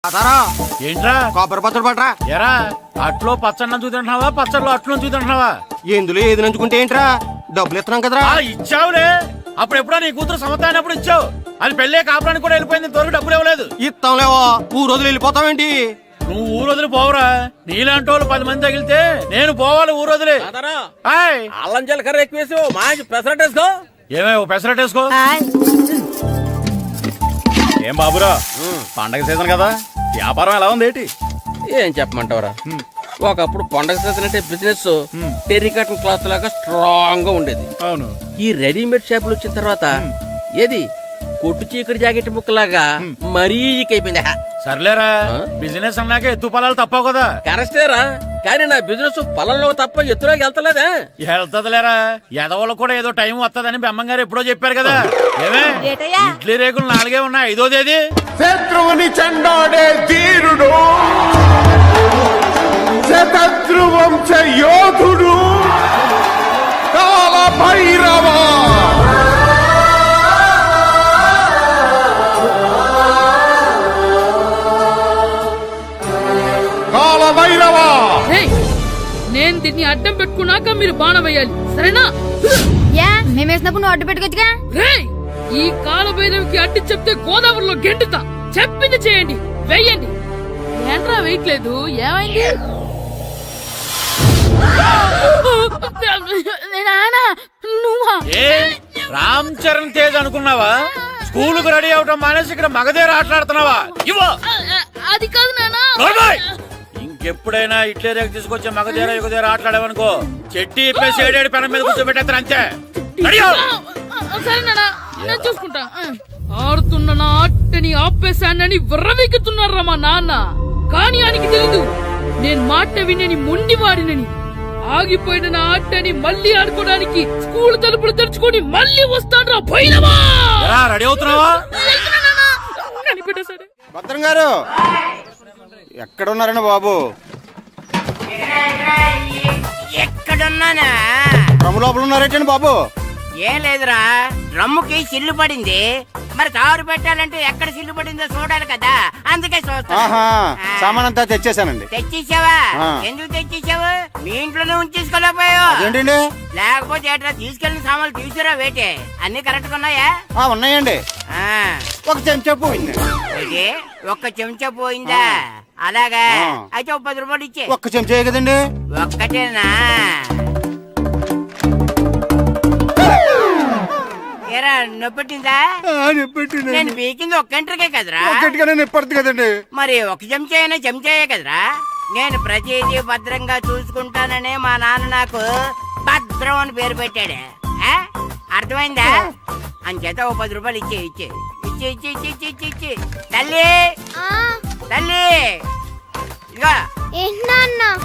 ఏంట్రా కొబ్బరి పచ్చడి పట్రా. ఎరా అట్లో పచ్చడి తింటున్నావా పచ్చడిలో అట్లు తింటున్నావా? ఎందులో ఏది నంచుకుంటే ఏంట్రా, డబ్బులు ఇస్తున్నాం కదరా. ఇచ్చావులే, అప్పుడు ఎప్పుడో నీ కూతురు సమతాయినప్పుడు ఇచ్చావు. అది పెళ్ళే కాపురానికి కూడా వెళ్ళిపోయింది, ఇంతవరకు డబ్బులు ఇవ్వలేదు. ఇస్తాంలేవో, ఊరు రోజులు వెళ్ళిపోతావేంటి? నువ్వు ఊరు వదిలి పోవురా. నీలాంటి వాళ్ళు 10 మంది తగిలితే నేను పోవాలి ఊరు వదిలి. అల్లం జీలకర్ర ఎక్కువేసి మంచి పెసరట్ వేసుకో. ఏమే ఓ పెసరట్ వేసుకో. ఏం బాబురా, పండగ సీజన్ కదా, వ్యాపారం ఎలా ఉంది ఏంటి? ఏం చెప్పమంటావరా, ఒకప్పుడు పండగ సీజన్ అంటే బిజినెస్ టెరికాటన్ క్లాత్ లాగా స్ట్రాంగ్ గా ఉండేది. అవును, ఈ రెడీమేడ్ షాపులు వచ్చిన తర్వాత ఏది కొట్టు చీకటి జాకెట్ ముక్కలాగా మరీ అయిపోయింది. సర్లేరా, బిజినెస్ అన్నాక ఎత్తు పొలాలు తప్పవు కదా. కరెస్టేరా, కానీ నా బిజినెస్ పొలంలో తప్ప ఎత్తులోకి వెళ్తలేదా? వెళ్తదిలేరా, ఎదవలకు కూడా ఏదో టైం వస్తుందని బెమ్మంగారు ఎప్పుడో చెప్పారు కదా. ఏమే ఇడ్లీ రేకులు 4 ఉన్నాయి, 5వ తేదీ. శత్రువుని చెండాడే ధీరుడు, శతద్రు వంశ యోధుడు కాల భైరవ. కాల భైరవ, నేను దీన్ని అడ్డం పెట్టుకున్నాక మీరు బాణం వేయాలి, సరేనా? మేమేసినప్పుడు నువ్వు అడ్డు పెట్టుకోవచ్చుగా. రేయ్, ఈ కాలభైరవికి అడ్డు చెప్తే గోదావరిలో గెంటుతా. చెప్పింది చేయండి, వెయ్యండి. ఏంట్రా వెయ్యట్లేదు, ఏమైంది? నువ్వా? ఏ రామ్ చరణ్ తేజ్ అనుకున్నావా? స్కూలుకు రెడీ అవటం మానేసి ఇక్కడ మగధీర ఆటలాడుతున్నావా? ఇవ్వ. అది కాదు నానా. ఇంకెప్పుడైనా ఇట్లే రేపు తీసుకొచ్చే మగధీర యుగధీర ఆటలాడేవనుకో, చెట్టి ఇప్పేసి 7 పెనం మీద కూర్చోబెట్టేస్తారు అంతే. సరే నానా, నేను చూసుకుంటా. ఆడుతున్న నా ఆటని ఆపేశానని విర్రవీగుతున్నారా మా నాన్న. కానీ ఆయనకి తెలీదు నేను మాట వినని మొండివాడినని. ఆగిపోయిన నా ఆటని మళ్ళీ ఆడుకోవడానికి స్కూల్ తలుపులు తెరుచుకొని మళ్ళీ వస్తాడ్రా భైరవా. రెడీ అవుతున్నావా? కనిపెట్టేశాడు. భద్రం గారు ఎక్కడున్నారండి బాబు? ఎక్కడున్నానా? డ్రమ్ లోపల ఉన్నారేటండి బాబు? ఏం లేదురా, డ్రమ్ముకి సిల్లు పడింది. మరి కారు పెట్టాలంటే ఎక్కడ సిల్లు పడిందో చూడాలి కదా, అందుకే ఆహా, సామాన్ అంతా తెచ్చేసానండి. తెచ్చేసావా? ఎందుకు తెచ్చేసావు? మీ ఇంట్లోనే ఉంచేసుకోలేకపోయావు ఏంటండి? లేకపోతే ఎట్లా తీసుకెళ్లిన సామాన్లు తీసుకురా వేటే. అన్ని కరెక్ట్ గా ఉన్నాయా? ఉన్నాయండి. ఒక చెంచా పోయింది. ఒక్క చెంచా పోయిందా? అలాగా, అయితే 10 రూపాయలు ఇచ్చే. ఒక్క చెంచా కదండి? ఒక్కటేనా? ఏరా, నొప్పెట్టిందా? నేను పీకింది ఒక్క గంటకే కదరా. నొప్పడుతుంది కదండి. మరి ఒక చెంచా అయినా చెంచాయే కదరా. నేను ప్రతిదీ భద్రంగా చూసుకుంటాననే మా నాన్న నాకు భద్రం అని పేరు పెట్టాడు. అర్థమైందా? అంచేత 10 రూపాయలు ఇచ్చే ఇచ్చే ఇచ్చే ఇచ్చే ఇచ్చే ఇచ్చే ఇచ్చే. తల్లి తల్లి, ఇదిగో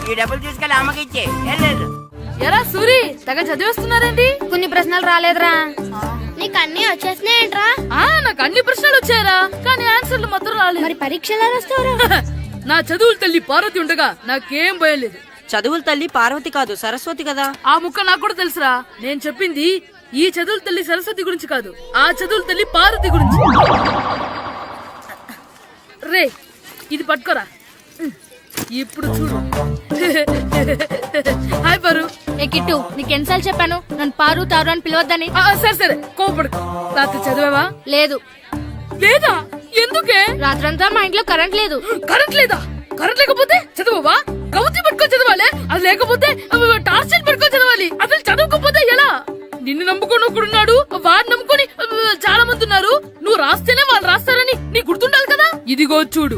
ఈ డబ్బులు తీసుకెళ్ళి అమ్మకి ఇచ్చే. వెళ్ళలేదు. ఎరా సూరి, తెగ చదివేస్తున్నారండి. కొన్ని ప్రశ్నలు రాలేదురా. నీకు అన్ని వచ్చేసినాయంట్రా? నాకు అన్ని ప్రశ్నలు వచ్చాయరా, కానీ ఆన్సర్లు మాత్రం రాలేదు. మరి పరీక్షలు రాస్తావురా? నా చదువుల తల్లి పార్వతి ఉండగా నాకేం భయం లేదు. చదువుల తల్లి పార్వతి కాదు, సరస్వతి కదా. ఆ ముక్క నాకు కూడా తెలుసురా. నేను చెప్పింది ఈ చదువుల తల్లి సరస్వతి గురించి కాదు, ఆ చదువుల తల్లి పార్వతి గురించి. రే, ఇది పట్టుకోరా. ఇప్పుడు చూడు. హాయ్ పారు. ఏ కిట్టు, నీకు ఎన్నిసార్లు చెప్పాను నన్ను పారు తారు అని పిలవద్దని? సరే సరే, కోపడకు. రాత్రి చదివావా? లేదు. లేదా? ఎందుకే? రాత్రంతా మా ఇంట్లో కరెంట్ లేదు. కరెంట్ లేదా? కరెంట్ లేకపోతే చదవవా? కవిత పట్టుకొని చదవాలి. అది లేకపోతే టార్చ్ పట్టుకొని చదవాలి. అసలు చదవకపోతే ఎలా? నిన్ను నమ్ముకొని ఒకడున్నాడు, వాడిని నమ్ముకొని చాలా మంది ఉన్నారు. నువ్వు రాస్తేనే వాళ్ళు రాస్తారని నీ గుర్తుండాలి కదా. ఇదిగో చూడు,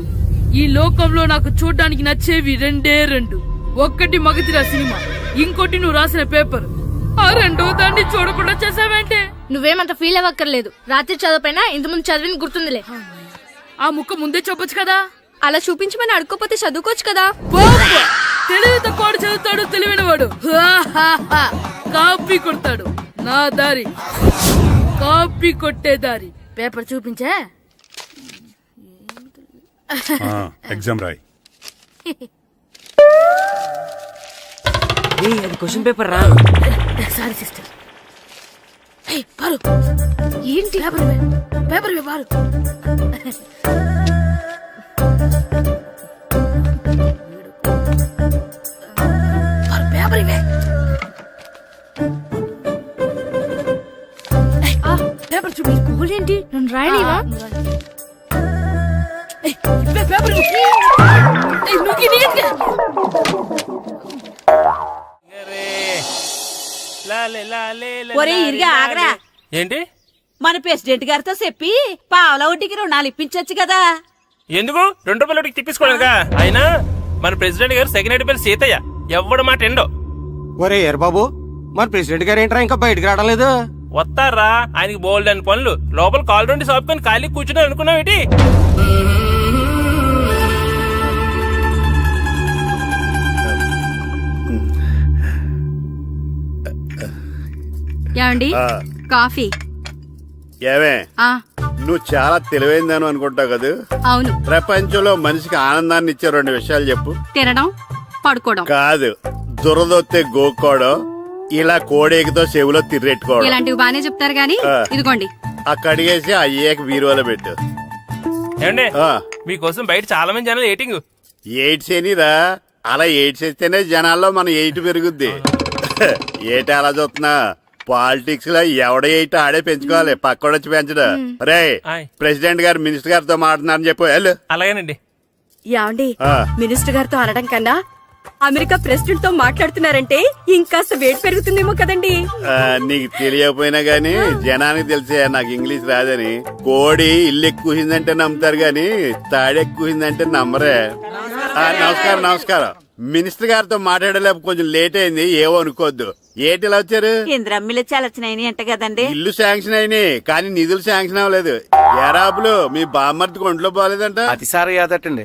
ఈ లోకంలో నాకు చూడ్డానికి నచ్చేవి 2. ఒక్కటి మగధీర సినిమా, ఇంకోటి నువ్వు రాసిన పేపర్. ఆ 2వ దాన్ని చూడకుండా చేసావేంటే? నువ్వేమంత ఫీల్ అవ్వక్కర్లేదు. రాత్రి చదవపోయినా ఇంతకుముందు చదివిన గుర్తుందిలే. ఆ ముక్క ముందే చెప్పొచ్చు కదా. అలా చూపించమని అడుక్కోపోతే చదువుకోవచ్చు కదా. తెలివి తక్కువ చదువుతాడు, తెలివైన వాడు కాపీ కొడతాడు. నా దారి కాపీ కొట్టే దారి. పేపర్ చూపించే. ఎగ్జామ్ రాయి. అది క్వశ్చన్ పేపర్ రా. Sorry sister. పారు, ఏంటి పేపర్? పేపర్ పారు. పేపర్ ఇవే. పేపర్ చూపి. స్కూల్ ఏంటి నన్ను రాయనివా? ఇవే పేపర్ ఇవ్వు. నువ్వు నీట్గా. ఒరే ఇరిగా ఆగరా. ఏంటి మన ప్రెసిడెంట్ గారితో చెప్పి పావలా వడ్డీకి రుణాలు ఇప్పించొచ్చు కదా. ఎందుకు 2 రూపాయలకి తిప్పించుకోలేదుగా. అయినా మన ప్రెసిడెంట్ గారు సెక్రటరీ పేరు సీతయ్య, ఎవడు మాట ఎండో. ఒరే ఎర్ బాబు, మన ప్రెసిడెంట్ గారు ఏంట్రా ఇంకా బయటకు రావడం లేదు? వస్తారా, ఆయనకి బోల్డ్ అని పనులు. లోపల కాల్ రెండు సాపుకొని ఖాళీ కూర్చుని అనుకున్నావు ఏంటి? ఏమండి కాఫీ? ఏమే ఆ నువ్వు చాలా తెలివైందని అనుకుంటావు కదా. అవును. ప్రపంచంలో మనిషికి ఆనందాన్ని ఇచ్చే 2 విషయాలు చెప్పు. తినడం, పడుకోవడం. కాదు, దురదొత్తే గోక్కోవడం, ఇలా కోడేకితో చెవులో తిర్రెట్టుకోవడం. ఇలాంటివి బానే చెప్తారు గానీ ఇదిగోండి. అక్కడిగేసి అయ్యేకి బీరువాలో పెట్టు. ఏమండి, ఆ, మీకోసం బయట చాలా మంది జనాలు ఏటింగ్. ఎయిడ్స్ ఏనిరా, అలా ఎయిడ్స్ వేస్తేనే జనాల్లో మన ఎయిట్ పెరుగుద్ది. ఏటి అలా చూస్తున్నా? పాలిటిక్స్ లో ఎవడ ఎయిట్ ఆడే పెంచుకోవాలి, పక్కడొచ్చి పెంచడం. రే ఆయ్. ప్రెసిడెంట్ గారు మినిస్టర్ గారితో మాట్లాడుతున్నారని చెప్పు. వెళ్ళు. అలాగేనండి. యాండి ఆ. మినిస్టర్ గారితో అనడం కన్నా అమెరికా ప్రెసిడెంట్ తో మాట్లాడుతున్నారంటే ఇంకాస్త వేడి పెరుగుతుందేమో కదండి. నీకు తెలియకపోయినా గానీ జనానికి తెలిసే నాకు ఇంగ్లీష్ రాదని. కోడి ఇల్లు ఎక్కువసిందంటే నమ్ముతారు గాని తాడెక్కువసిందంటే నమ్మరే. నమస్కారం నమస్కారం. మినిస్టర్ గారితో మాట్లాడలేక కొంచెం లేట్ అయింది, ఏవో అనుకోవద్దు. ఏటి ఇలా వచ్చారు? ఇంద్రమ్మిలు చాలచ్చినాయని అంట కదండి. ఇల్లు శాంక్షన్ అయినాయి కానీ నిధులు శాంక్షన్ అవ్వలేదు. ఎరాబులు మీ బామ్మర్తికి ఒంట్లో పోలేదంట. అతిసారి యాదటండి.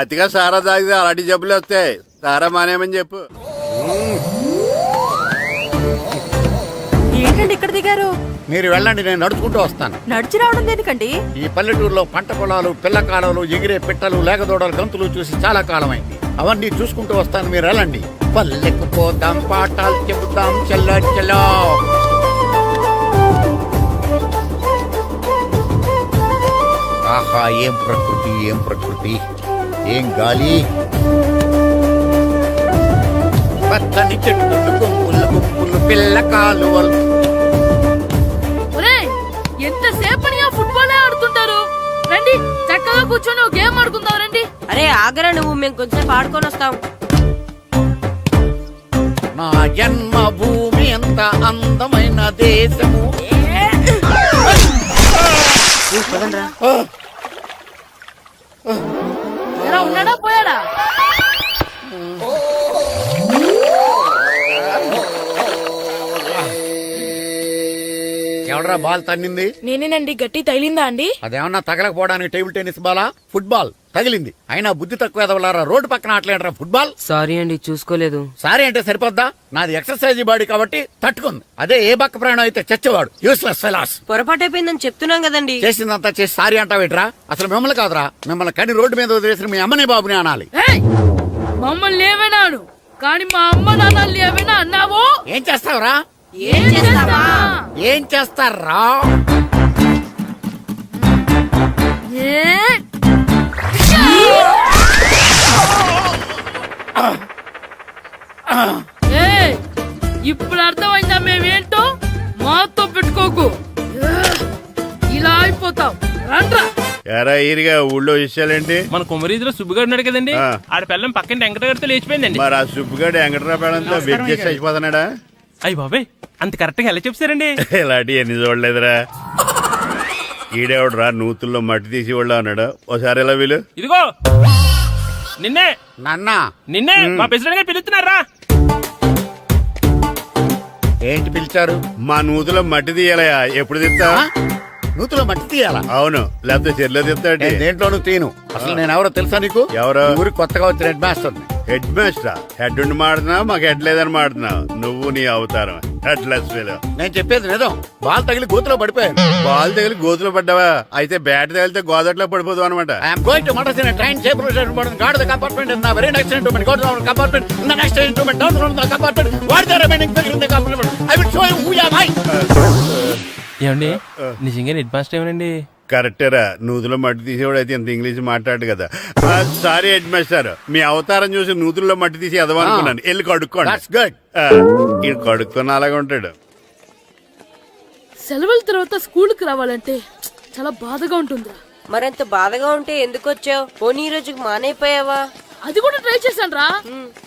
అతిగా సారా తాగితే అలాంటి జబ్బులు వస్తాయి. సారా మానేమని చెప్పు. ఏంటండి ఇక్కడ దిగారు? మీరు వెళ్ళండి, నేను నడుచుకుంటూ వస్తాను. నడిచి రావడం దేనికండి? ఈ పల్లెటూరులో పంట పొలాలు, పిల్ల కాలాలు, ఎగిరే పిట్టలు, లేకదోడలు, గంతులు చూసి చాలా కాలమైంది. అవన్నీ చూసుకుంటూ వస్తాను, మీరు వెళ్ళండి. పల్లెకు పోతాం, పాఠాలు చెబుతాం, చెల్లో చెల్లో. ఆహా, ఏం ప్రకృతి, ఏం ప్రకృతి, ఏం గాలి. పచ్చని చెట్లు, గుంపులు గుంపులు, పిల్ల కాలువలు. ఒరేయ్, ఎంతసేపని ఆ ఫుట్బాల్ ఆడుతుంటారు? రండి చక్కగా కూర్చొని ఒక గేమ్ ఆడుకుందాం రండి. అరే ఆగరా నువ్వు, మేము కొంచెం ఆడుకొని వస్తాం. నా జన్మభూమి ఎంత అందమైన దేశము. ఎలా ఉన్నాడా పోయాడా? ఎవడరా బాల్ తన్నింది? నేనేనండి. గట్టి తగిలిందా అండి? అదేమన్నా తగలకపోవడానికి టేబుల్ టెన్నిస్ బాలా, ఫుట్బాల్ తగిలింది. అయినా బుద్ధి తక్కువ ఎదవలారా, రోడ్డు పక్కన ఆటలేడరా ఫుట్బాల్. సారీ అండి, చూసుకోలేదు. సారీ అంటే సరిపోద్దా? నాది ఎక్సర్సైజ్ బాడీ కాబట్టి తట్టుకుంది. అదే ఏ బక్క ప్రాణం అయితే చచ్చేవాడు. Useless fellas. పొరపాటు అయిపోయిందని చెప్తున్నాం కదండి. చేసిందంతా చేసి సారీ అంటావేట్రా? అసలు మిమ్మల్ని కాదురా, మిమ్మల్ని కని రోడ్డు మీద వదిలేసిన మీ అమ్మని బాబుని అనాలి. ఏయ్, మమ్మల్ని ఏమైనాను కానీ మా అమ్మ నాన్నల్ని ఏమైనా అన్నావో? ఏం చేస్తావురా? ఏం చేస్తావా? ఏం చేస్తారా? ఇప్పుడు అర్థమైందా మేమేంటో? మాతో పెట్టుకోకు, ఇలా అయిపోతావు. రండ్రా. ఎరా ఈరిగా ఊళ్ళో విషయాలేంటి? మన కుమరీధిలో సుబ్బుగాడు ఉన్నాడు కదండి, ఆ. ఆడ పిల్లం పక్కన వెంకటగారితో లేచిపోయిందండి. మరి ఆ సుబ్బుగాడు వెంకటరాపేడంతో వెయిట్ చేసి అయిపోతున్నాడా? అయ్యి బాబాయ్, అంత కరెక్ట్ గా ఎలా చెప్తారండి? ఇలాంటి ఎన్ని చూడలేదురా. ఈడేవడరా నూతుల్లో మట్టి తీసి వాళ్ళు అన్నాడు. ఓసారి ఎలా వీలు? ఇదిగో నిన్నే నాన్నా, నిన్నే మా ప్రెసిడెంట్ గారు పిలుస్తున్నారా? ఏంటి పిలిచారు? మా నూతులో మట్టి తీయాలయా. ఎప్పుడు తీస్తా? నూతులో మట్టి తీయాలా? అవును, లేకపోతే చెర్లో తీస్తాడు. నేను దేంట్లోనూ తీను. అసలు నేను ఎవరో తెలుసా నీకు? ఎవరు? ఈ ఊరికి కొత్తగా వచ్చిన head master. Head master? Head ఉండి మాడుతున్నావు, మాకు హెడ్ లేదని మాడుతున్నావు. నువ్వు నీ అవతారం హెడ్లెస్ ఫీల్. నేను చెప్పేది నిజం. బాల్ తగిలి గోతులో పడిపోయాను. బాల్ తగిలి గోతులో పడ్డావా? అయితే బ్యాట్ తగిలితే గోదట్లో పడిపోదు అనమాట. I'm going to మడస్ in a train shape rotation guard the compartment in the very next instrument. Go down the compartment in the next instrument. Down from the compartment. What the remaining figure in the compartment? I will show you who am I. ఏమండి, నిజంగా head master ఏమనండి? కరెక్టరా నూతులో మట్టి తీసేవాడు అయితే ఇంత English మాట్లాడు కదా. Sorry head master, మీ అవతారం చూసి నూతుల్లో మట్టి తీసి ఎదవనుకున్నాను. వెళ్ళి కడుక్కోండి. That's good. ఇది కడుక్కున్న అలాగే ఉంటాడు. సెలవుల తర్వాత స్కూల్కి రావాలంటే చాలా బాధగా ఉంటుందిరా. మరంత బాధగా ఉంటే ఎందుకు వచ్చావు? పోనీ ఈ రోజుకి మానైపోయావా? అది కూడా ట్రై చేశాను రా,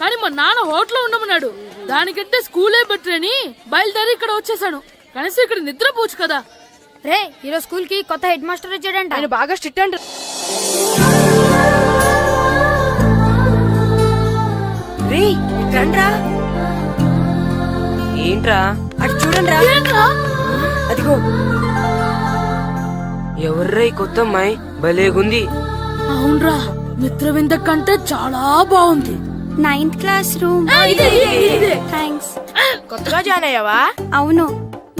కానీ మా నాన్న హోటల్లో ఉండమన్నాడు. దానికంటే స్కూలే బెటర్ అని బయలుదేరి ఇక్కడ వచ్చేసాను. కనీసం ఇక్కడ నిద్రపోవచ్చు కదా. రే ఈరోజు స్కూల్ కి కొత్త హెడ్ మాస్టర్ వచ్చాడంట. ఆయన బాగా స్ట్రిక్ట్ అంట. రే రండ్రా. ఏంట్రా అటు చూడండిరా. ఏంట్రా? అదిగో ఎవర్రా ఈ కొత్త అమ్మాయి? భలేగుంది. అవునరా, మిత్రవింద కంటే చాలా బాగుంది. 9th class room. థ్యాంక్స్. కొత్తగా జాయిన్ అయ్యావా? అవును.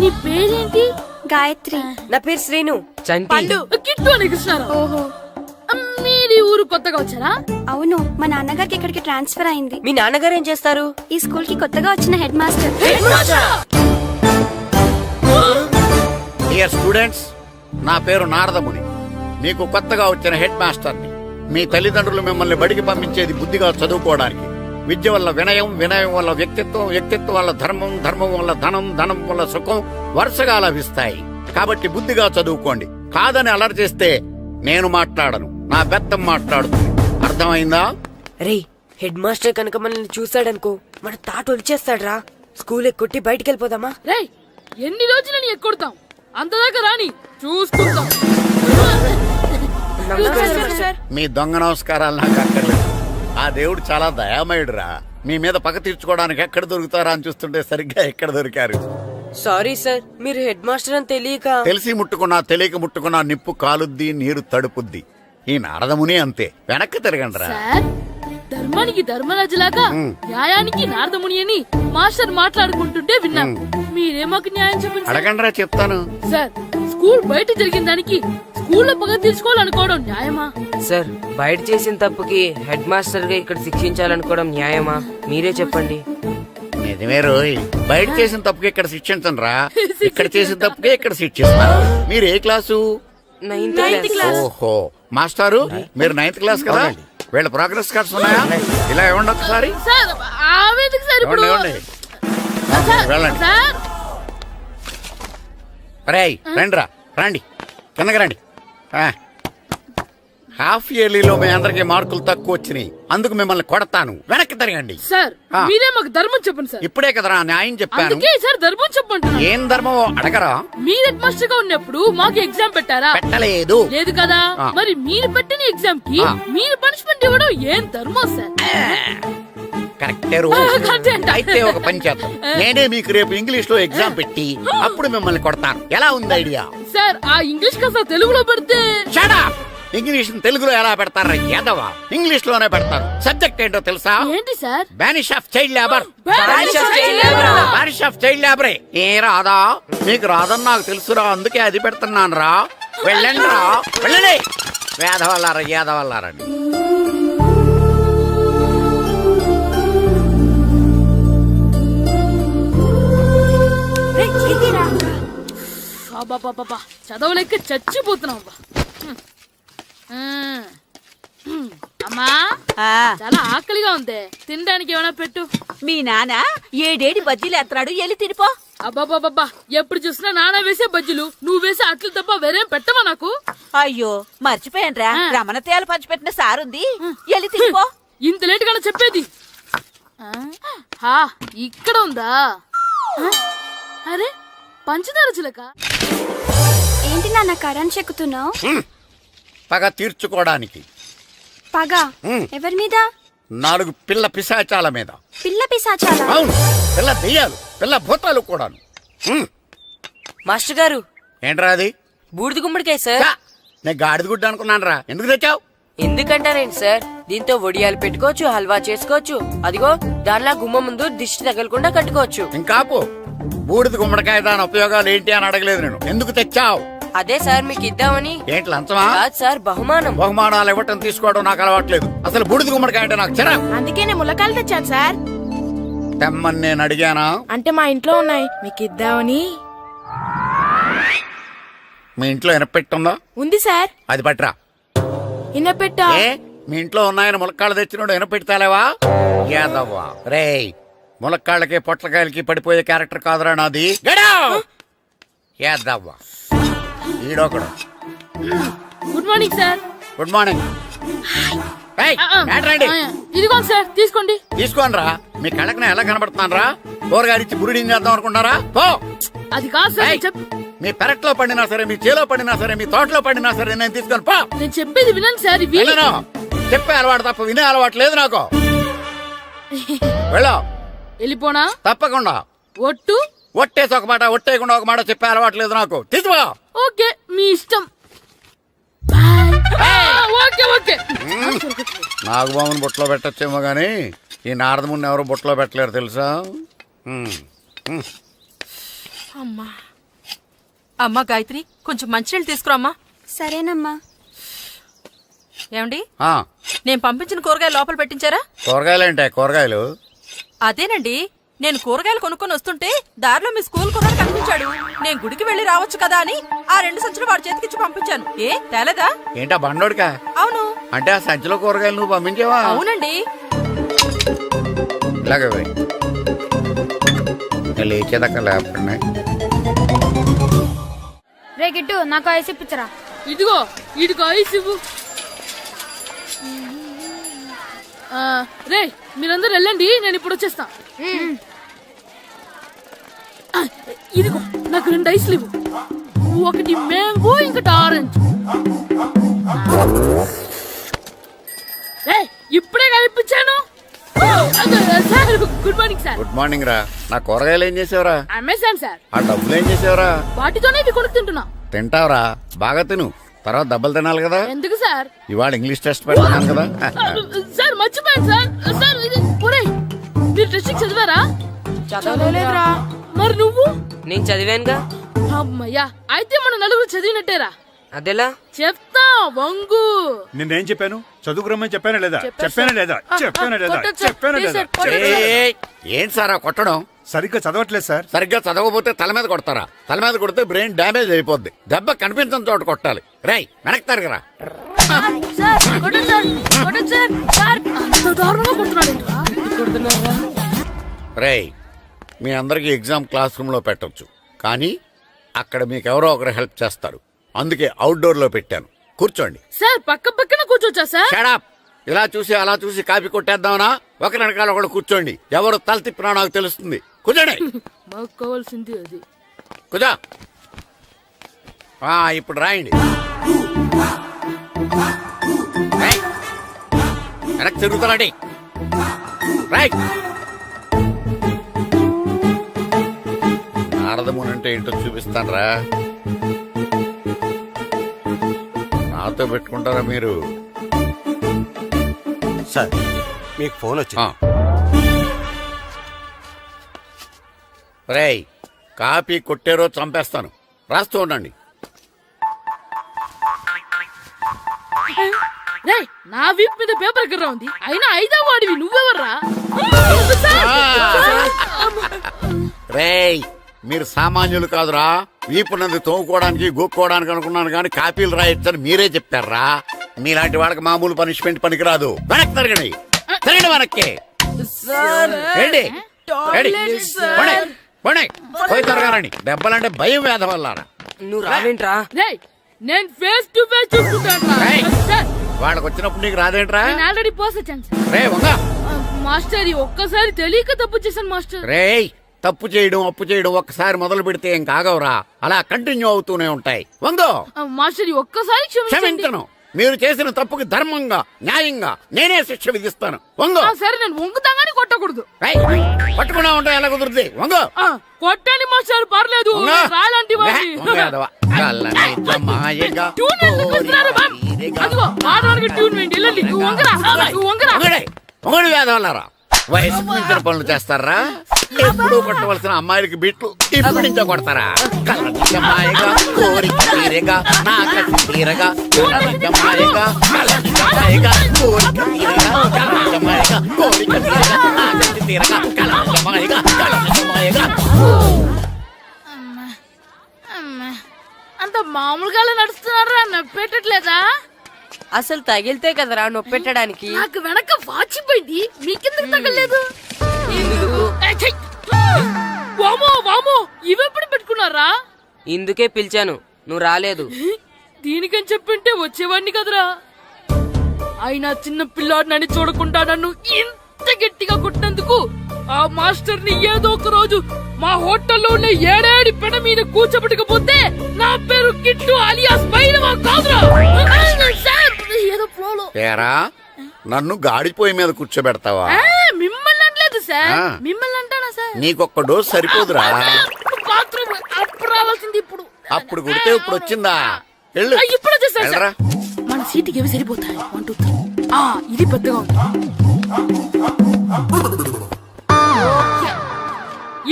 నీ పేరేంటి? గాయత్రి. నా పేరు శ్రీను. చంటి. కిట్టు అని కృష్ణారావు. ఓహో. మీరు ఊరు కొత్తగా వచ్చారా? అవును, మా నాన్నగారికి ఇక్కడికి ట్రాన్స్ఫర్ అయింది. మీ నాన్నగారు ఏం చేస్తారు? ఈ స్కూల్ కి కొత్తగా వచ్చిన హెడ్ మాస్టర్. డియర్ స్టూడెంట్స్, నా పేరు నారదముని. మీకు కొత్తగా వచ్చిన హెడ్ మాస్టర్ని. మీ తల్లిదండ్రులు మిమ్మల్ని బడికి పంపించేది బుద్ధిగా చదువుకోవడానికి. విద్య వల్ల వినయం, వినయం వల్ల వ్యక్తిత్వం, వ్యక్తిత్వం వల్ల ధర్మం, ధర్మం వల్ల ధనం, ధనం వల్ల సుఖం వరుసగా లభిస్తాయి. కాబట్టి బుద్ధిగా చదువుకోండి. కాదని అలర్ చేస్తే నేను మాట్లాడను, నా బెత్తం మాట్లాడుతుంది. అర్థమైందా? రే హెడ్ మాస్టర్ కనుక మనల్ని చూసాడనుకో మన తాట వచ్చేస్తాడ్రా. స్కూల్ ఎక్కొట్టి బయటికి వెళ్ళిపోదామా? రే ఎన్ని రోజులు నీ ఎక్కొడతాం? అంతదాకా రాని చూసుకుంటాం. మీ దొంగ నమస్కారాలు నాకు అక్కర్లేదు. ఆ దేవుడు చాలా దయామయుడురా. మీ మీద పగ తీర్చుకోవడానికి ఎక్కడ దొరుకుతారా అని చూస్తుంటే సరిగ్గా ఎక్కడ దొరికారు. సారీ సార్, మీరు హెడ్ మాస్టర్ అని తెలియక. తెలిసి ముట్టుకున్నా తెలియక ముట్టుకున్నా నిప్పు కాలుద్ది, నీరు తడుపుద్ది. ఈ నారదముని అంతే. వెనక్కి తిరగండిరా. సార్, ధర్మానికి ధర్మరాజులాగా న్యాయానికి నారదముని అని మాస్టర్ మాట్లాడుకుంటుంటే విన్నాం. మీరే మాకు న్యాయం చెప్పండి. అడగండిరా, చెప్తాను. సార్, స్కూల్ బయట జరిగిన దానికి స్కూల్లో పగ తీర్చుకోవాలనుకోవడం న్యాయమా? సార్, బయట చేసిన తప్పుకి హెడ్ మాస్టర్ గా ఇక్కడ శిక్షించాలనుకోవడం న్యాయమా? మీరే చెప్పండి. నిజమే రోయ్, బయట చేసిన తప్పుకి ఇక్కడ శిక్షించను రా. ఇక్కడ చేసిన తప్పుకే ఇక్కడ శిక్షిస్తారు. మీరు ఏ క్లాసు? 9th class. ఓహో, మాస్టారు మీరు 9th క్లాస్ కదా? వీళ్ళ ప్రోగ్రెస్ కార్డ్స్ ఉన్నాయా? ఇలా ఇవ్వండి ఒకసారి. సార్, ఆవేదకు సార్ ఇప్పుడు. ఇవ్వండి. సార్, వెళ్ళండి. సార్. రేయ్ రండిరా, రండి, కిందకి రండి. హాఫ్ ఇయర్లీలో మీ అందరికి మార్కులు తక్కువ వచ్చినాయి, అందుకు మిమ్మల్ని కొడతాను. వెనక్కి తిరగండి. సార్, మీరే మాకు ధర్మం చెప్పండి సార్. ఇప్పుడే కదరా న్యాయం చెప్పాను. అందుకే సార్ ధర్మం చెప్పంటున్నా. ఏం ధర్మం అడగరా? మీరు హెడ్ మాస్టర్ గా ఉన్నప్పుడు మాకు ఎగ్జామ్ పెట్టారా? పెట్టలేదు. లేదు కదా. మరి మీరు పెట్టిన ఎగ్జామ్ కి మీరు పనిష్మెంట్ ఇవ్వడం ఏం ధర్మం సార్? కరెక్టే రో. అయితే ఒక పని చేద్దాం, నేనే మీకు రేపు ఇంగ్లీష్ లో ఎగ్జామ్ పెట్టి అప్పుడు మిమ్మల్ని కొడతాను. ఎలా ఉంది ఐడియా? సార్, ఆ ఇంగ్లీష్ కాస్త తెలుగులో పెడితే. Shut up! ఇంగ్లీష్ తెలుగులో ఎలా పెడతారా యాదవా? ఇంగ్లీష్ లోనే పెడతారు. సబ్జెక్ట్ ఏంటో తెలుసా? ఏంటి sir? Banish of child labour. Banish of child labor. Banish of child లేబరే. ఏ రాదా? మీకు రాదని నాకు తెలుసురా, అందుకే అది పెడుతున్నాను రా. వెళ్ళండి రా, వెళ్ళండి. వేదవల్లారా, యాదవల్లారండి. చదవలేక చచ్చిపోతున్నాం. అమ్మా, చాలా ఆకలిగా ఉంది, తినడానికి ఏమైనా పెట్టు. మీ నాన్న ఏడేడి బజ్జీలు ఎత్తాడు, వెళ్ళి తినిపో. అబ్బాబాబా, ఎప్పుడు చూసినా నాన్న వేసే బజ్జీలు, నువ్వు వేసే అట్లు తప్ప వేరేం పెట్టవా నాకు? అయ్యో మర్చిపోయానురా, రమణ తేలు పంచిపెట్టిన సారుంది, వెళ్ళి తినిపో. ఇంత లేట్ గా చెప్పేది. ఇక్కడ ఉందా? అరే, పంచదార చిలక. ఏంటి నాన్న కరెంట్ చెక్కుతున్నావు? పగ తీర్చుకోవడానికి. పగ ఎవరి మీద? 4 పిల్ల పిశాచాల మీద. పిల్ల పిశాచాలా? అవును, పిల్ల దెయ్యాలు, పిల్ల భూతాలు కూడాను. మాస్టర్ గారు, ఏంట్రా అది? బూడిద గుమ్మడికాయ సార్. నేను గాడిద గుడ్డ అనుకున్నాను రా. ఎందుకు తెచ్చావు? ఎందుకంటారేంటి సార్, దీంతో వడియాలు పెట్టుకోవచ్చు, హల్వా చేసుకోవచ్చు. అదిగో దానిలా గుమ్మ ముందు దిష్టి తగలకుండా కట్టుకోవచ్చు. ఇంకాపు, బూడిద గుమ్మడికాయ దాని ఉపయోగాలు ఏంటి అని అడగలేదు నేను. ఎందుకు తెచ్చావు? అదే సార్ మీకు ఇద్దామని. ఏంటి లంచమా? కాదు సార్, బహుమానం. బహుమానాలు ఇవ్వటం తీసుకోవడం నాకు అలవాట్లేదు. అసలు బూడిద గుమ్మడికాయ అంటే నాకు చిరా. అందుకే నేను ములకాయలు తెచ్చాను సార్. తెమ్మని నేను అడిగానా? అంటే మా ఇంట్లో ఉన్నాయి, మీకు ఇద్దామని. మీ ఇంట్లో ఎనపెట్టుందా? ఉంది సార్. అది పట్రా. ఇన్నపెట్టా? ఏ మీ ఇంట్లో ఉన్నాయని ములక్కాళ్ళు తెచ్చినోడు ఎనపెడతాలేవా? యాదవ్వా రేయ్, ములక్కాళ్ళకి పొట్లకాయలకి పడిపోయే క్యారెక్టర్ కాదురా నాది. యాదవ్వా ఈడొకడు. Good morning sir. Good morning. రండి ఇదిగోండి సార్, తీసుకోండి. తీసుకోనరా, మీ కళ్ళకి నేను ఎలా కనబడుతున్నాను రా? కూరగాయలిచ్చి బురిడింగ్ చేద్దాం అనుకుంటారా? పో. అది కాదు సార్, ఏయ్, మీ పెరట్లో పండినా సరే, మీ చేలో పండినా సరే, మీ తోటలో పండినా సరే నేను తీసుకొని పో. నేను చెప్పేది వినండి సార్. ఇవి వెళ్ళను. చెప్పే అలవాటు తప్ప వినే అలవాటు లేదు నాకు. వెళ్ళో. వెళ్ళిపోనా? తప్పకుండా. ఒట్టు? ఒట్టేసి ఒక మాట, ఒట్టేయకుండా ఒక మాట చెప్పే అలవాటు లేదు నాకు. తీసుకో. ఓకే, మీ ఇష్టం. Okay okay. నాగబాబుని బుట్టలో పెట్టచ్చేమో గానీ ఈ నారదముని ఎవరు బుట్టలో పెట్టలేరు తెలుసా? అమ్మా గాయత్రి, కొంచెం మంచినీళ్ళు తీసుకురామ్మా. సరేనమ్మా. ఏమండి, ఆ, నేను పంపించిన కూరగాయలు లోపల పెట్టించారా? కూరగాయలేంటే కూరగాయలు? అదేనండి, నేను కూరగాయలు కొనుక్కొని వస్తుంటే దారిలో మీ స్కూల్ కుర్రాడు కనిపించాడు. నేను గుడికి వెళ్లి రావచ్చు కదా అని ఆ 2 సంచులు వాడి చేతికిచ్చి పంపించాను. ఏ తేలేదా? ఏంటా బండోడికా? అవును. అంటే ఆ సంచిలో కూరగాయలు నువ్వు పంపించావా? అవునండి. ఇలాగే పోయి లేచేదాకా లేకుండా. రే గిట్టు, నాకు ఐస్ ఇప్పించరా. ఇదిగో ఇదిగో ఐస్ ఇవ్వు. రే మీరందరూ వెళ్ళండి, నేను ఇప్పుడు వచ్చేస్తా. ఇదిగో నాకు 2 ఐస్లు ఇవ్వు. ఒకటి మ్యాంగో, ఇంకటి ఆరెంజ్. రే ఇప్పుడే కనిపించాను. Sir good morning sir. Good morning రా. నా కూరగాయలు ఏం చేసావురా? Amazon sir. ఆ డబ్బులు ఏం చేసావురా? వాటితోనే ఇవి కొనుక్కు తింటున్నా. తింటావురా, బాగా తిను. తర్వాత దెబ్బలు తినాలి కదా. ఎందుకు సార్? ఇవాళ ఇంగ్లీష్ టెస్ట్ పెడతాను కదా. సార్ మర్చిపోయాను సార్. సార్ ఇది ఒరేయ్, మీరు టెస్టింగ్ చదివారా? చదవలేదురా. మరి నువ్వు? నేను చదివానుగా. అమ్మయ్యా, అయితే మన నలుగురు చదివినట్టేరా. అదెలా? చెప్తా వంగు. నిన్నేం చెప్పాను? చదువుకురమ్మని చెప్పానా లేదా? చెప్పాను చెప్పానా సార్. లేదా? చెప్పానా లేదా? కొట్టొచ్చు సార్. చెప్పానా ప్లీజ్ లేదా? సార్, కొట్టొచ్చు సార్. ఏయ్, ఏంటి సార్ ఆ కొట్టడం? సరిగ్గా చదవట్లేదు సార్. సరిగ్గా చదవకపోతే తల మీద కొడతారా? తల మీద కొడితే బ్రెయిన్ డ్యామేజ్ అయిపోద్ది. దెబ్బ కనిపించని చోట కొట్టాలి. రేయ్ వెనక్కి తరగరా. సార్ కొట్టొచ్చు సార్, కొట్టొచ్చు సార్. సార్ అంత దారుణంగా కొడుతున్నాడేంట్రా? రేయ్, మీ అందరికి ఎగ్జామ్ క్లాస్ రూమ్ లో పెట్టొచ్చు, కానీ అక్కడ మీకు ఎవరో ఒకరు హెల్ప్ చేస్తారు. అందుకే అవుట్డోర్ లో పెట్టాను. కూర్చోండి. సార్ పక్క పక్కన కూర్చోచ్చా సార్? Shut up. ఇలా చూసి అలా చూసి కాపీ కొట్టేద్దామనా? ఒకరి వెనకాల ఒకడు కూర్చోండి. ఎవరు తల తిప్పినా నాకు తెలుస్తుంది. కూర్చోండి. మాకు కావాల్సింది అది. కూర్చో. ఇప్పుడు రాయండి. రేయ్, వెనక్కి తిరుగుతానండి. రాయ్. నారదముని అంటే ఏంటో చూపిస్తాను రా. నాతో పెట్టుకుంటారా మీరు? సార్, మీకు ఫోన్ వచ్చింది. రేయ్, కాపీ కొట్టేరో చంపేస్తాను. రాస్తూ ఉండండి. రే నా వీప్ మీద పేపర్ కర్ర ఉంది, అయినా 5వ వాడివి నువ్వెవర్రా? రేయ్, మీరు సామాన్యులు కాదురా. వీపున్నది తోముకోవడానికి గోక్కోవడానికి అనుకున్నాను, కానీ కాపీలు రాయొచ్చని మీరే చెప్పారా. మీలాంటి వాళ్ళకి మామూలు పనిష్మెంట్ పనికిరాదు. వెనక్కి తిరగండి. తిరగండి వెనక్కి. ఏంటి? పోయి తిరగారండి. దెబ్బలంటే భయం వేద వల్ల. నువ్వు రావేంట్రా? రే నేను ఫేస్ టు ఫేస్ చూసుకుంటాను. వాళ్ళకి వచ్చినప్పుడు నీకు రాదేంట్రా? నేను ఆల్రెడీ పోస్ట్ వచ్చాను సార్. రే వంగ. మాస్టర్ ఒక్కసారి తెలియక తప్పు చేశాను మాస్టర్. రేయ్, తప్పు చేయడం అప్పు చేయడం ఒక్కసారి మొదలు పెడితే ఏం కాగవరా. అలా కంటిన్యూ అవుతూనే ఉంటాయి. వందో. మాస్టర్ ఒక్కసారి క్షమించను. మీరు చేసిన తప్పుకి ధర్మంగా న్యాయంగా నేనే శిక్ష విధిస్తాను. వంగో. సరే నేను వంగుతాగాని కొట్టకూడదు. పట్టుకున్నా ఉంటా ఎలా కుదురుతుంది. వంగో. కొట్టండి మాస్టర్, పర్లేదు. రాలాంటి ట్యూన్ వేయండి. వెళ్ళండి. నువ్వు వంగరా, నువ్వు వంగరా. ఒకటి వేదవల్లారా. వయసు మించిన పనులు చేస్తారా? ఎప్పుడు కొట్టవలసిన అమ్మాయిలకి బిట్లు ఇప్పుడు నుంచో కొడతారా? కలజమాయగా కోరిక తీరగా నా కసి తీరగా కలజమాయగా కలజమాయగా కోరిక తీరగా కలజమాయగా కోరిక తీరగా నా కసి తీరగా కలజమాయగా కలజమాయగా. అంత మామూలు మామూలుగా నడుస్తున్నారా నొప్పెట్టట్లేదా? అసలు తగిలితే కదరా నొప్పెట్టడానికి. నాకు వెనక వాచిపోయింది, మీకెందుకు తగలేదు? వామో వామో, ఇవెప్పుడు పెట్టుకున్నారా? ఇందుకే పిలిచాను, నువ్వు రాలేదు. దీనికని చెప్పింటే వచ్చేవాడిని కదరా. అయినా చిన్న పిల్లాడినని చూడకుండా నన్ను ఇంత గట్టిగా కొట్టినందుకు ఆ మాస్టర్ ని ఏదో ఒక రోజు మా హోటల్లో ఉన్న ఏడేడి పెడ మీద కూర్చోబెట్టకపోతే నా పేరు కిట్టు అలియాస్ బైరవా కాదురా. సార్, ఏదో ఫ్లోలో. తేరా నన్ను గాడిపోయి మీద కూర్చోబెడతావా? మిమ్మల్ని అనలేదు సార్, ఆ. మిమ్మల్ని అంటానా సార్? నీకొక్క డోస్ సరిపోదురా? బాత్రూమ్ అప్పుడు రావాల్సింది ఇప్పుడు. అప్పుడు కొడితే ఇప్పుడు వచ్చిందా? వెళ్ళు. ఇప్పుడు వచ్చేసారు వెళ్ళరా. సార్. మన సీటుకి ఏవి సరిపోతాయి? 1 2 3. ఇది పెద్దగా ఉంది.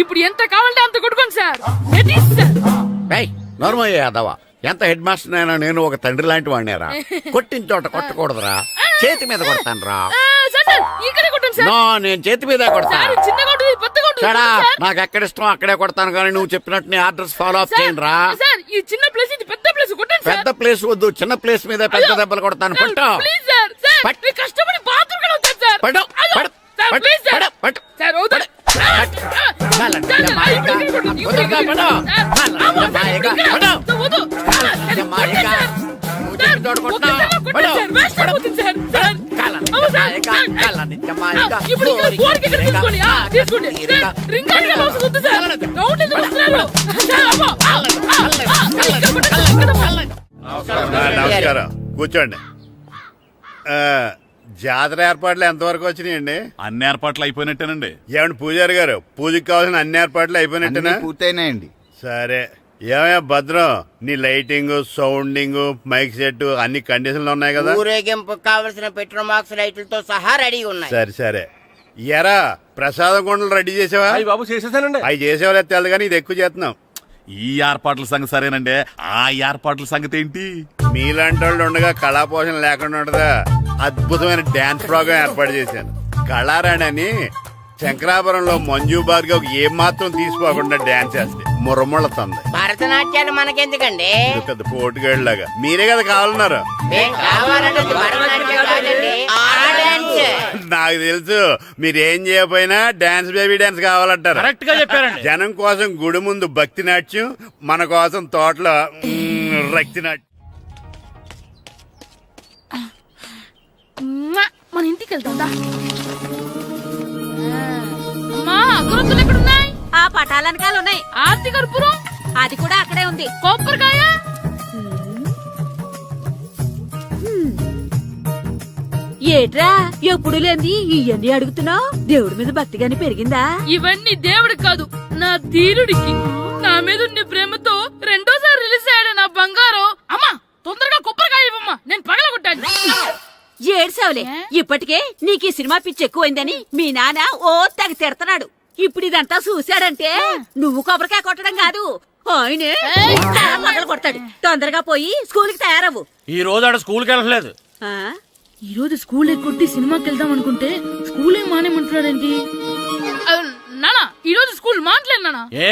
ఇప్పుడు ఎంత కావాలంటే అంత కొట్టుకోండి సార్. Ready sir. ఏయ్, నోర్మయ్య యాదవ, ఎంత హెడ్ మాస్టర్ అయినా నేను ఒక తండ్రి లాంటి వాడినేరా. కొట్టిన చోట కొట్టకూడదురా, చేతి మీద కొడతాను రా. సార్ సార్, ఇక్కడే కొట్టండి సార్. నో, నేను చేతి మీదే కొడతా. సార్, చిన్నగా ఉంటుంది, పెద్దగా ఉంటుంది. చడా, సార్. నాకు ఎక్కడ ఇష్టం అక్కడే కొడతాను, కానీ నువ్వు చెప్పినట్టు నీ ఆర్డర్స్ ఫాలో అప్ సార్, చేయండి రా. సార్, ఈ చిన్న ప్లేస్ ఇది పెద్ద ప్లేస్ కొట్టండి సార్. పెద్ద ప్లేస్ వద్దు, చిన్న ప్లేస్ మీద పెద్ద దెబ్బలు కొడతాను. సార్, పట్టు ప్లీజ్ సార్. సార్, పట్టు. మీరు కష్టపడి బాత్రూమ్ కూడా వచ్చారు సార్. పట్టు, అయ్యో, పట్టు, సార్, పట్టు, ప్లీజ్ సార్. పట్టు, పట్టు. సార్, వద్దు. పట్టు. సార్, కాళ్ళ సార్, నిజ మాయగా, ఇక్కడ కొట్టండి, ఇక్కడ వద్దుగా, కొట్టండి. పట్టు. సార్, కాళ్ళ అమ్మో, నిజ మాయగా, ఇక్కడ. పట్టు. వద్దు. కాళ్ళ సార్, నిజ మాయగా, సార్, నువ్వు చెప్పిన చోట కొట్టినా. కొట్టండి సార్, వేస్ట్ అయిపోతుంది సార్. సార్, కాళ్ళ నిజ అమ్మో, సార్, మాయగా, సార్. కాళ్ళ నిజ మాయగా, ఇప్పుడు ఇక్కడ గోడకి ఇక్కడ తీసుకోండి. తీసుకోండి. సార్, రింగ్ అంటే అవసరం వద్దు సార్. రౌండ్ ఎందుకు వస్తున్నారు? సార్, అమ్మో. ఇక్కడ కొట్టండి, ఇక్కడ కొట్టండి. నమస్కారం, కూర్చోండి. జాతర ఏర్పాట్లు ఎంతవరకు వచ్చినాయండి? అన్ని ఏర్పాట్లు అయిపోయినట్టేనండి. ఏమండి పూజారి గారు, పూజకి కావాల్సిన అన్ని ఏర్పాట్లు అయిపోయినట్టేనా? పూర్తయినాయండి. సరే, ఏమయ్యా భద్రం, నీ లైటింగ్, సౌండింగ్, మైక్ సెట్ అన్ని కండిషన్లు ఉన్నాయి కదా? ఊరేగింపు కావలసిన పెట్రోల్ మార్క్స్ లైట్లతో సహా రెడీ ఉన్నాయి. సరే సరే. ఎరా ప్రసాదం కొండలు రెడీ చేసావా? బాబు చేసేసానండి. అవి చేసేవాళ్ళు తెలదు కానీ ఇది ఎక్కువ చేస్తున్నాం. ఈ ఏర్పాట్ల సంగతి సరేనండి, ఆ ఏర్పాట్ల సంగతి ఏంటి? మీలాంటి వాళ్ళు ఉండగా కళాపోషణ లేకుండా ఉండదా? అద్భుతమైన డాన్స్ ప్రోగ్రాం ఏర్పాటు చేశాను. కళారాణి అని శంకరాపురంలో మంజు భార్గవ్ ఏం మాత్రం తీసుకోకుండా డాన్స్ చేస్తే మురముళ్ళతుంది. భరతనాట్యాలు మనకెందుకండి? ఇది పెద్ద పోటుగాళ్ళలాగా మీరే కదా కావాలన్నారు. మేం కావాలంటే భరతనాట్యం కాదండి, ఆ డాన్స్. నాకు తెలుసు, మీరేం చేయకపోయినా డాన్స్ బేబీ డాన్స్ కావాలంటారు. కరెక్ట్ గా చెప్పారండి. జనం కోసం గుడి ముందు భక్తి నాట్యం, మన కోసం తోటలో రక్తి నాట్యం. మన ఇంటికి వెళ్తుందా? అమ్మా, అగరొత్తులు ఎక్కడున్నాయి? ఆ పటాలనకాలు ఉన్నాయి. ఆర్తి కర్పూరం అది కూడా అక్కడే ఉంది. కొబ్బరికాయ ఏట్రా ఎప్పుడు లేంది ఇవన్నీ అడుగుతున్నావు? దేవుడి మీద భక్తి గాని పెరిగిందా? ఇవన్నీ దేవుడికి కాదు, నా ధీరుడికి. నా మీద ఉండే ప్రేమతో రెండోసారి రిలీజ్ అయ్యాడు నా బంగారం. అమ్మా, తొందరగా కొబ్బరికాయ ఇవ్వమ్మా, నేను పగలగొట్టాను. ఏడ్సావులే, ఇప్పటికే నీకు ఈ సినిమా పిచ్చి ఎక్కువైందని మీ నాన్న ఓ తెగ తిడతాడు. ఇప్పుడు ఇదంతా చూశాడంటే నువ్వు కొబ్బరికాయ కొట్టడం కాదు, ఆయనే పగల కొడతాడు. తొందరగా పోయి స్కూల్ కి తయారవ్వు. ఈ రోజు ఆడ స్కూల్కి వెళ్ళలేదు. ఆ? ఈ రోజు స్కూల్ ఎక్కొట్టి సినిమాకి వెళ్దాం అనుకుంటే స్కూల్ ఏం మానేమంటున్నాడేంటి? నానా, ఈ రోజు స్కూల్ మానట్లేదు నానా. ఏ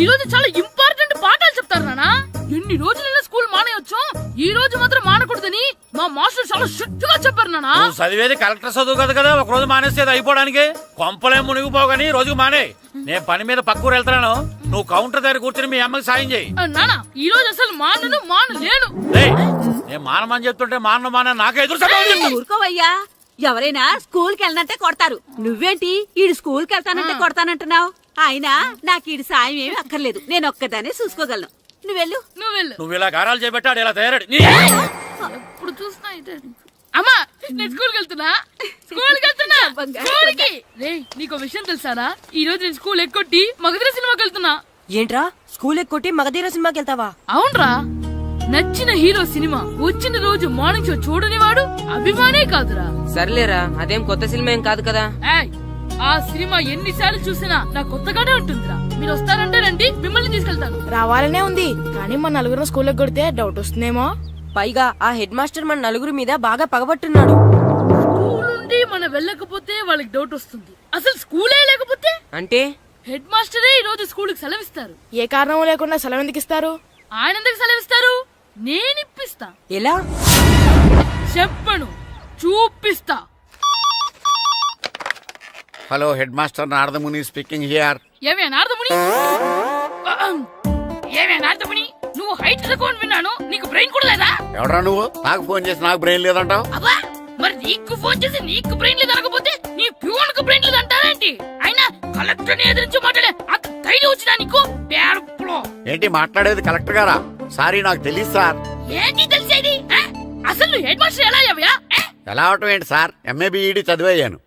ఈ రోజు చాలా ఇంపార్టెంట్ పాఠాలు చెప్తారు నానా. ఎన్ని రోజులైనా స్కూల్ మానేయొచ్చు, ఈ రోజు మాత్రం మానకూడదని మా మాస్టర్ చాలా స్ట్రిక్ట్ గా చెప్పారు నానా. నువ్వు చదివేది కలెక్టర్ చదువు కదా కదా, ఒక రోజు మానేసేది అయిపోవడానికి. కొంపలే మునిగిపోగాని రోజుకు మానే. నేను పని మీద పక్కూరు వెళ్తాను, నువ్వు కౌంటర్ దగ్గర కూర్చొని మీ అమ్మకి సాయం చేయి. నానా, ఈ రోజు అసలు మానలేను. నేను మానమని చెప్తుంటే మాన నాకే ఎదురు సమాధానం చెప్తావు. ఊరుకోవయ్యా, ఎవరైనా స్కూల్ కి వెళ్ళనంటే కొడతారు. నువ్వేంటి ఈడు స్కూల్ కి వెళ్తానంటే కొడతానంటున్నావు? అయినా నాకు ఈడు సాయం ఏమి అక్కర్లేదు, నేను ఒక్కదానే చూసుకోగలను. నువ్వెళ్ళు. నువ్వు ఇలా గారాలు చేపెట్టాడు ఇలా తయారాడు. ఎప్పుడు చూసినా ఇదే. అమ్మా, నేను స్కూల్కి వెళ్తున్నా. స్కూల్కి రేయ్, నీకు విషయం తెలుసారా? ఈ రోజు నేను స్కూల్ ఎక్కొట్టి మగధీర సినిమాకి వెళ్తున్నా. ఏంట్రా స్కూల్ ఎక్కొట్టి మగధీర సినిమాకి వెళ్తావా? అవునరా, నచ్చిన హీరో సినిమా వచ్చిన రోజు మార్నింగ్ షో చూడని వాడు అభిమానే కాదురా. సర్లేరా, అదేం కొత్త సినిమా ఏం కాదు కదా. ఏయ్, ఆ సినిమా ఎన్నిసార్లు చూసినా నాకు కొత్తగానే ఉంటుందిరా. మీరు వస్తారంటే రండి, మిమ్మల్ని తీసుకెళ్తాను. రావాలనే ఉంది, కానీ మన నలుగురు స్కూల్ కొడితే డౌట్ వస్తుందేమో. పైగా ఆ హెడ్ మాస్టర్ మన నలుగురి మీద బాగా పగబట్టున్నాడు. స్కూల్ నుండి మనం వెళ్ళకపోతే వాళ్ళకి డౌట్ వస్తుంది. అసలు స్కూలే లేకపోతే అంటే హెడ్ మాస్టరే ఈ రోజు స్కూల్ కి సెలవిస్తారు. ఏ కారణం లేకుండా సెలవు ఎందుకు ఇస్తారు? ఆయన ఎందుకు సెలవిస్తారు? నేను ఇప్పిస్తా. ఎలా? చెప్పను, చూపిస్తా. Hello head master Naradamuni speaking here. ఏమే నారదముని, ఏమే నారదముని, నువ్వు హైట్ రికార్డ్ విన్నాను, నీకు బ్రెయిన్ కూడా లేదా? ఎవడా నువ్వు? నాకు ఫోన్ చేసి నాకు బ్రెయిన్ లేదంటావు? అబ్బా, మరి నీకు ఫోన్ చేసి నీకు బ్రెయిన్ లేదు అనకపోతే నీ ప్యూన్ కు బ్రెయిన్ లేదు అంటారేంటి? అయినా కలెక్టర్ ని ఎదిరించి మాట్లాడే అంత ధైర్యం వచ్చినా నీకు? పేరులో ఏంటి మాట్లాడేది? కలెక్టర్ గారా? సారీ, నాకు తెలియదు సార్. ఏంటి తెలిసేది? అసలు నువ్వు హెడ్ మాస్టర్ ఎలా అయ్యావయ్యా? ఎలా అవటం ఏంటి సార్? MA B Ed చదివయ్యాను.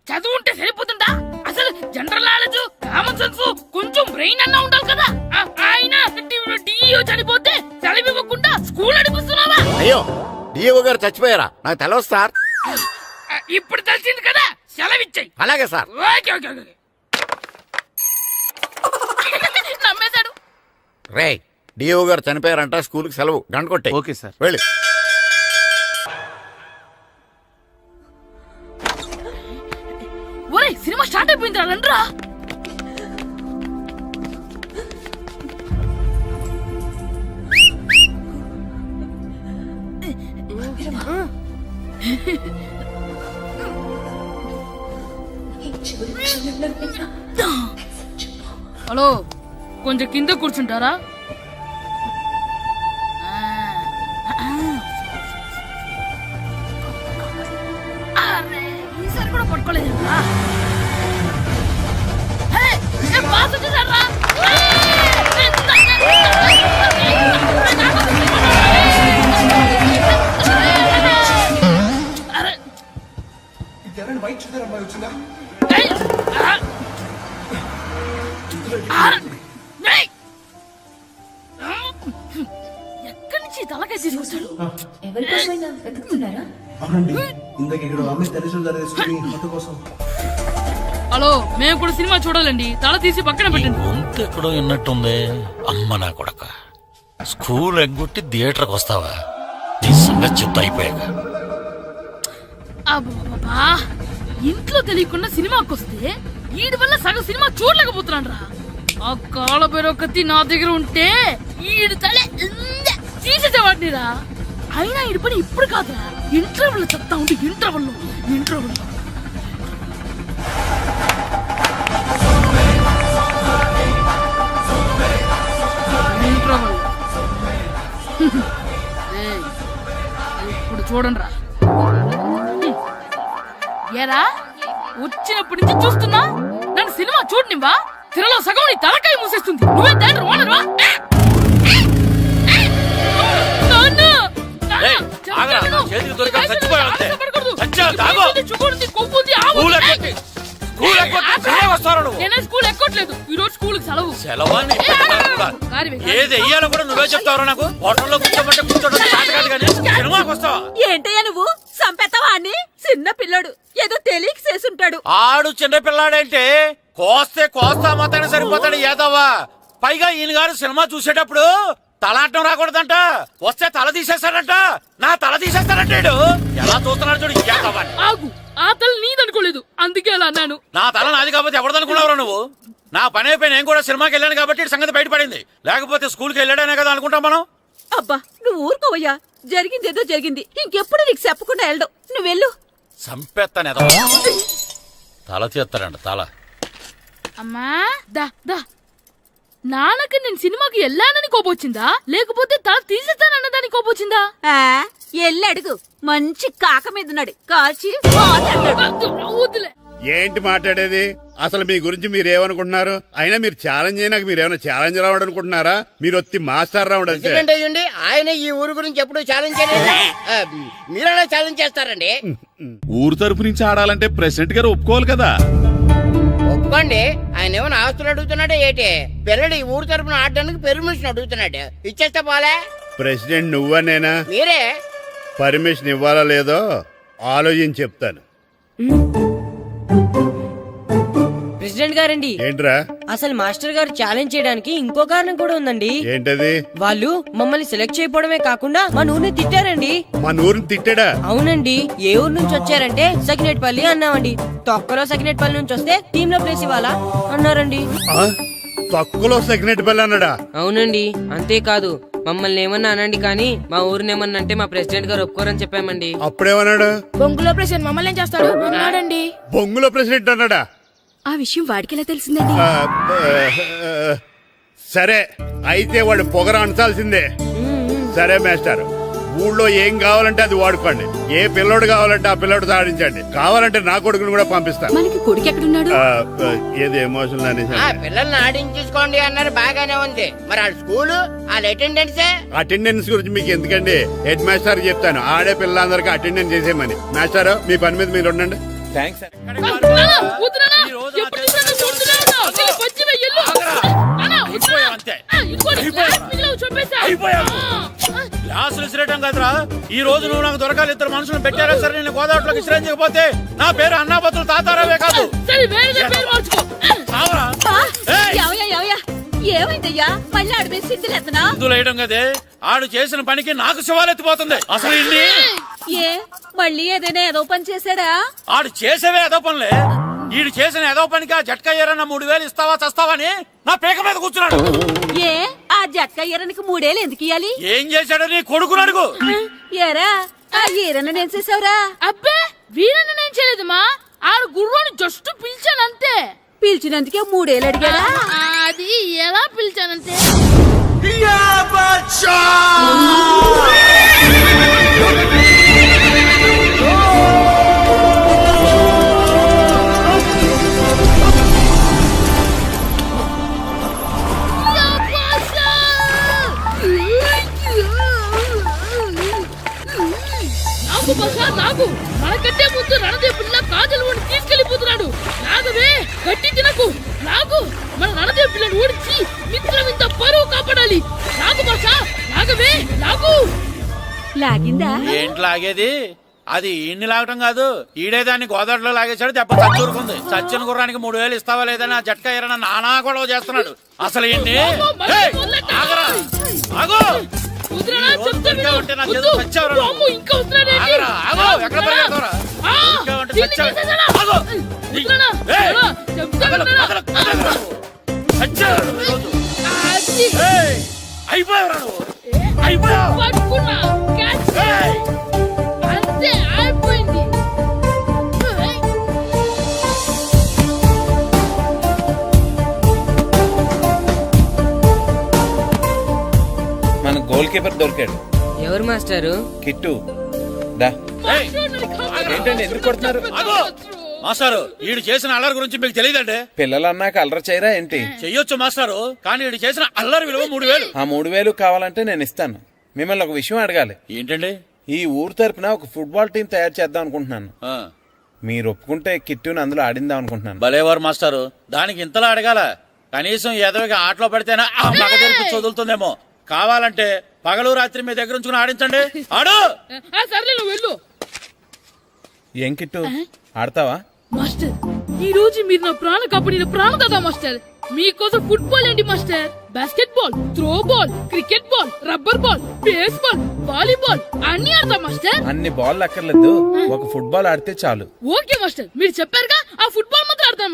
చదువు ఉంటే సరిపోతుందా? అసలు జనరల్ నాలెడ్జ్, కామన్ సెన్స్, కొంచెం బ్రెయిన్ అన్నా ఉండాలి కదా. ఆయన డిఇఓ చనిపోతే సెలవు ఇవ్వకుండా స్కూల్ నడిపిస్తున్నావా? అయ్యో, డిఓ గారు చచ్చిపోయారా? నాకు తెలియదు సార్. ఇప్పుడు తెలిసింది కదా, సెలవిచ్చాయి. అలాగే సార్. Okay okay okay. నమ్మేశాడు. రే, డిఓ గారు చనిపోయారంట, స్కూల్కి సెలవు. గంట కొట్టే. Okay sir. వెళ్ళి. ఒరేయ్, సినిమా స్టార్ట్ అయిపోయింది రండ్రా. హలో, కొంచెం కింద కూర్చుంటారా? అరే, ఈసారి కూడా పట్టుకోలేదు. ఎక్కడి నుంచి తలకాయ తీసుకొచ్చాడు? హలో, మేము కూడా సినిమా చూడాలండి. తల తీసి పక్కన పెట్టండి. గొంతు ఎక్కడో విన్నట్టుంది. అమ్మ నా కొడక, స్కూల్ ఎగ్గొట్టి థియేటర్కి వస్తావా? నీ సంగతి చెప్తా అయిపోయాక. అబ్బా, ఇంట్లో తెలియకుండా సినిమాకి వస్తే వీడి వల్ల సగం సినిమా చూడలేకపోతున్నాను రా. ఆ కాళ్ళ బెరొకతి నా దగ్గర ఉంటే ఈడు తలే తీసేసేవాడిని రా. అయినా ఈడి పని ఇప్పుడు కాదురా, ఇంటర్వెల్ చెప్తా ఉంటే ఇంటర్వెల్ ఇప్పుడు చూడండి రా. ఏరా, వచ్చినప్పటి నుంచి చూస్తున్నా, నన్ను సినిమా చూడనివ్వా? తిరలో సగం నీ తలకాయ మూసేస్తుంది. నువ్వే తండ్రి ఓనర్వా? స్కూల్ ఎక్కట్లేదు, ఈ రోజు స్కూల్ సెలవు. ఏది వెయ్యాలో కూడా నువ్వే చెప్తావు. నాకు హోటల్లో కూర్చోమంటే కూర్చోడం కాదు కానీ సినిమాకి వస్తావా? ఏంటయ్యా నువ్వు? సంపెత్తవా అని? చిన్న పిల్లడు ఏదో తెలియక చేసుంటాడు. ఆడు చిన్న పిల్లాడంటే కోస్తే కోస్తా మాత్రమే సరిపోతాడు ఏదవ్వా. పైగా ఈయన గారు సినిమా చూసేటప్పుడు తలాటం రాకూడదంట, వస్తే తల తీసేస్తాడంట. నా తల తీసేస్తాడంటాడు. ఎలా చూస్తున్నాడు చూడు. ఆగు, ఆ తల నీదనుకోలేదు, అందుకే అలా అన్నాను. నా తల నాది కాబట్టి ఎవరిదనుకున్నావురా నువ్వు? నా పని అయిపోయి నేను కూడా సినిమాకి వెళ్ళాను కాబట్టి సంగతి బయటపడింది. లేకపోతే స్కూల్కి వెళ్ళాడనే కదా అనుకుంటాం మనం. అబ్బా, నువ్వు ఊరుకోవయ్యా. జరిగిందేదో జరిగింది, ఇంకెప్పుడు నీకు చెప్పకుండా వెళ్ళడం. నువ్వెళ్ళు. సంపెత్తాను ఎదో తల తీస్తాడంట తల. అమ్మా దా దా, నాన్నకి నేను సినిమాకి వెళ్ళానని కోపొచ్చిందా, లేకపోతే తల తీసేస్తానన్నదాని కోపొచ్చిందా? ఎల్లు అడుగు. మంచి కాక మీద ఉన్నాడు, కాల్చి వద్దులే. ఏంటి మాట్లాడేది? అసలు మీ గురించి మీరేమనుకుంటున్నారు? అయినా మీరు ఛాలెంజ్ అయినాక మీరేమైనా ఛాలెంజ్ రావడం అనుకుంటున్నారా? మీరు వచ్చి మాస్టర్ రావడం. ఆయన ఈ ఊరు గురించి ఎప్పుడు ఛాలెంజ్ చేయలేదు. మీరెలా ఛాలెంజ్ చేస్తారండి? ఊరు తరపు నుంచి ఆడాలంటే ప్రెసిడెంట్ గారు ఒప్పుకోవాలి కదా. ఒప్పుకోండి. ఆయన ఏమైనా ఆస్తులు అడుగుతున్నాడే ఏంటి? పిల్లడు ఈ ఊరు తరపున ఆడడానికి పెర్మిషన్ అడుగుతున్నాడు. ఇచ్చేస్తే పోలే. ప్రెసిడెంట్ నువ్వా నేనా? మీరే. పర్మిషన్ ఇవ్వాలా లేదో ఆలోచించి చెప్తాను. ప్రెసిడెంట్ గారండి, ఏంట్రా? అసలు మాస్టర్ గారు ఛాలెంజ్ చేయడానికి ఇంకో కారణం కూడా ఉందండి. ఏంటది? వాళ్ళు మమ్మల్ని సెలెక్ట్ చేయకపోవడమే కాకుండా మా ఊరిని తిట్టారండి. మా ఊరిని తిట్టాడా? అవునండి. ఏ ఊరు నుంచి వచ్చారంటే సకినేట్పల్లి అన్నామండి. తొక్కలో సకినేట్పల్లి నుంచి వస్తే టీమ్ లో ప్లేస్ ఇవ్వాలా అన్నారండి. తక్కువలో సెకండ్ పిల్ల అన్నాడా? అవునండి, అంతేకాదు మమ్మల్ని ఏమన్నా అనండి కానీ మా ఊరిని ఏమన్నా అంటే మా ప్రెసిడెంట్ గారు ఒప్పుకోరని చెప్పామండి. అప్పుడేమన్నాడు? బొంగులో ప్రెసిడెంట్ మమ్మల్ని ఏం చేస్తాడు అన్నాడండి. బొంగులో ప్రెసిడెంట్ అన్నాడా? ఆ విషయం వాడికి ఎలా తెలిసిందండి? ఆ, సరే అయితే వాడు పొగర అంచాల్సిందే. సరే మేస్టర్, ఊళ్ళో ఏం కావాలంటే అది వాడుకోండి. ఏ పిల్లోడు కావాలంటే ఆ పిల్లోడు సాధించండి. కావాలంటే నా కొడుకుని కూడా పంపిస్తాను. మనకి కొడుకు ఎక్కడున్నాడు? ఏది ఎమోషనల్ అనేసి ఆ పిల్లల్ని ఆడించేసుకోండి అన్నారు, బాగానే ఉంది. మరి ఆ స్కూలు వాళ్ళ అటెండెన్సే. అటెండెన్స్ గురించి మీకు ఎందుకండి, హెడ్ మాస్టర్ చెప్తాను. ఆడే పిల్లలందరికీ అటెండెన్స్ చేసేయమని. మాస్టర్ మీ పని మీద మీరు ఉండండి. థ్యాంక్స్ ఈ రోజు నా గ్లాసులు విసిరేయటం కదరా. ఈ రోజు నువ్వు నాకు దొరకాలి. ఇద్దరు మనుషులు పెట్టారా సరే, నేను గోదావరిలోకి విసిరించకపోతే నా పేరు అన్నాపతులు తాతారావే కాదు. చావరా. ఏమైందయ్యా? మళ్ళీ ఆడిపోయి సిద్ధులు ఎత్తనా? ఇందులో వేయడం కదే, ఆడు చేసిన పనికి నాకు శివాలెత్తిపోతుంది. అసలు ఇన్ని ఏ మళ్ళీ ఏదైనా ఏదో పని చేశాడా? ఆడు చేసేవే ఏదో పనులే. ఈడు చేసిన ఏదో పనికి ఆ జట్కా ఏరన్నా 3000 ఇస్తావా చస్తావని నా పేక మీద కూర్చున్నాడు. ఏ ఆ జక్క ఈరనికి 3 ఏళ్ళు ఎందుకు ఇయ్యాలి? ఏం చేశాడో నీ కొడుకుని అడుగు. ఏరా ఆ ఈరన్న నేను చేసావురా? అబ్బే వీరన్న నేను చేయలేదు మా, ఆడు గుర్రాన్ని జస్ట్ పిలిచాను అంతే. పిలిచినందుకే 3 ఏళ్ళు అడిగాడా? అది ఎలా పిలిచానంటే నాకు బసా నాకు మనకంటే ముందు రణదేవుడిలా కాజల్ ఓడి తీసుకెళ్లిపోతున్నాడు. నాగవే గట్టి తినకు. నాగు మన రణదేవు పిల్లని ఓడించి మిత్రం ఇంత పరువు కాపాడాలి. నాగు బసా నాగవే నాగు. లాగిందా? ఏంటి లాగేది? అది ఈయన్ని లాగటం కాదు, ఈడే దాన్ని గోదావరిలో లాగేశాడు. దెబ్బ చచ్చూరుకుంది. చచ్చిన గుర్రానికి 3000 ఇస్తావా లేదని ఆ జట్కా ఏరన్నా నానా గొడవ చేస్తున్నాడు. అసలు ఏంటి? ఆగరా ఆగో. కుదరనా చెప్తే విను. ఉంటే నా చేతిలో చచ్చావురా నువ్వు. అమ్మో, ఇంకా వస్తున్నాడేంటి? ఆగరా ఆగో. ఎక్కడ పరిగెడతావురా? ఆ, ఇంకా ఉంటే దీన్ని చచ్చావు. చేసేసాడా? ఆగో. కుదరనా? ఏయ్. ఎలా? చెప్తే కదలకు, వినరా? కదలకు, కదలకు నువ్వు. చచ్చావు నువ్వు ఈరోజు. అది ఏయ్, అయిపోయావురా నువ్వు. అయిపోయావు. పట్టుకున్నా. క్యాచ్. ఏయ్. అంతే అయిపోయింది. ఏయ్. మన గోల్ కీపర్ దొరికాడు. ఎవరు మాస్టారు? కిట్టు దా. ఏయ్, ఏంటండి ఎందుకు కొడుతున్నారు? ఆగో. మాస్టారు, ఈడు చేసిన అల్లరి గురించి మీకు తెలియదండి. పిల్లలు అన్నాక అల్లరి చేయరా ఏంటి? చెయ్యొచ్చు మాస్టారు, కానీ ఈడు చేసిన అల్లరి విలువ 3000. ఆ 3000 కావాలంటే నేను ఇస్తాను. మిమ్మల్ని ఒక విషయం అడగాలి. ఏంటండి? ఈ ఊరు తరపున ఒక ఫుట్బాల్ టీం తయారు చేద్దాం అనుకుంటున్నాను. ఆ, మీరు ఒప్పుకుంటే కిట్టుని అందులో ఆడిందాం అనుకుంటున్నాను. భలేవారు మాస్టారు, దానికి ఇంతలా అడగాల? కనీసం ఎదవిగా ఆటలో పడితేనా ఆ మగ తెరిపి చదువుతుందేమో. కావాలంటే పగలు రాత్రి మీ దగ్గర ఉంచుకుని ఆడించండి. ఆడు. ఆ, సర్లే నువ్వు వెళ్ళు. ఏం కిట్టు ఆడతావా? మాస్టర్, ఈ రోజు మీరు నా ప్రాణ కాపాడిన ప్రాణదాత మాస్టర్. మీకోసం ఫుట్బాల్ ఏంటి master, basket ball, throw ball, cricket ball, rubber ball, base ball, volleyball అన్ని ఆడతా మాస్టర్. అన్ని బాల్ అక్కర్లేదు, ఒక ఫుట్బాల్ ఆడితే చాలు. ఓకే మాస్టర్, మీరు చెప్పారుగా, ఆ ఫుట్బాల్ మాత్రం ఆడతాను మాస్టర్.